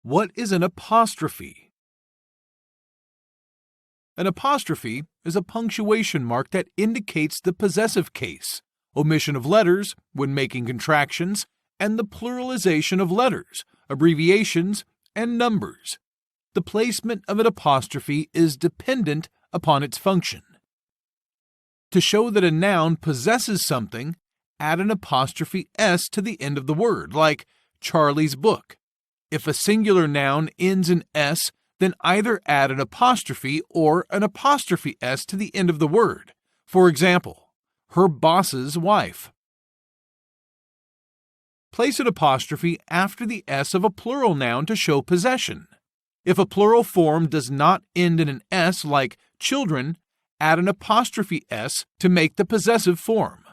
What is an apostrophe? An apostrophe is a punctuation mark that indicates the possessive case, omission of letters when making contractions, and the pluralization of letters, abbreviations, and numbers. The placement of an apostrophe is dependent upon its function. To show that a noun possesses something, add an apostrophe s to the end of the word, like Charlie's book. If a singular noun ends in s, then either add an apostrophe or an apostrophe s to the end of the word. For example, her boss's wife. Place an apostrophe after the s of a plural noun to show possession. If a plural form does not end in an s, like children, add an apostrophe s to make the possessive form.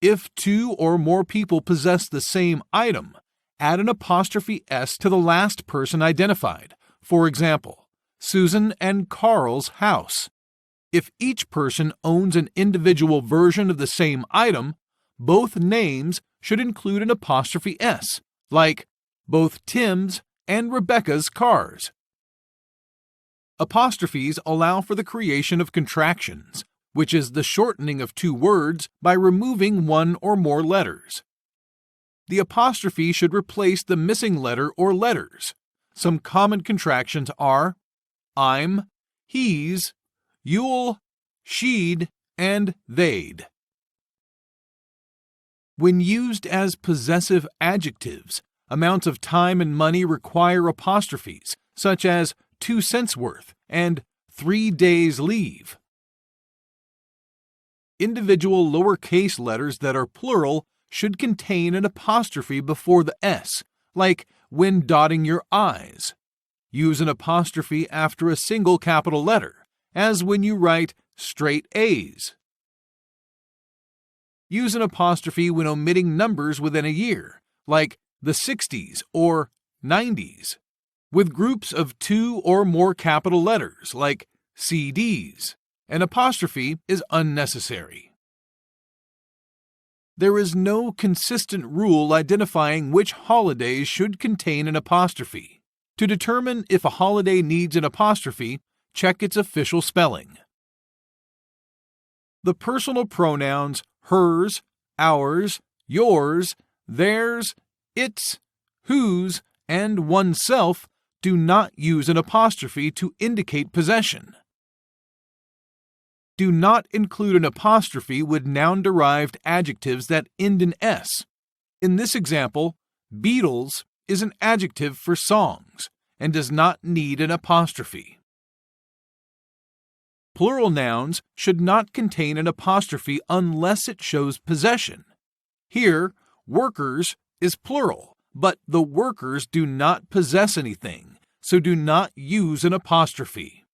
If two or more people possess the same item, add an apostrophe s to the last person identified. For example, Susan and Carl's house. If each person owns an individual version of the same item, both names should include an apostrophe s, like both Tim's and Rebecca's cars. Apostrophes allow for the creation of contractions, which is the shortening of two words by removing one or more letters. The apostrophe should replace the missing letter or letters. Some common contractions are I'm, he's, you'll, she'd, and they'd. When used as possessive adjectives, amounts of time and money require apostrophes, such as 2 cents worth and 3 days leave. Individual lowercase letters that are plural should contain an apostrophe before the s, like when dotting your i's. Use an apostrophe after a single capital letter, as when you write straight A's. Use an apostrophe when omitting numbers within a year, like the 60s or 90s. With groups of 2 or more capital letters, like CDs, an apostrophe is unnecessary. There is no consistent rule identifying which holidays should contain an apostrophe. To determine if a holiday needs an apostrophe, check its official spelling. The personal pronouns hers, ours, yours, theirs, its, whose, and oneself do not use an apostrophe to indicate possession. Do not include an apostrophe with noun-derived adjectives that end in s. In this example, Beatles is an adjective for songs and does not need an apostrophe. Plural nouns should not contain an apostrophe unless it shows possession. Here, workers is plural, but the workers do not possess anything, so do not use an apostrophe.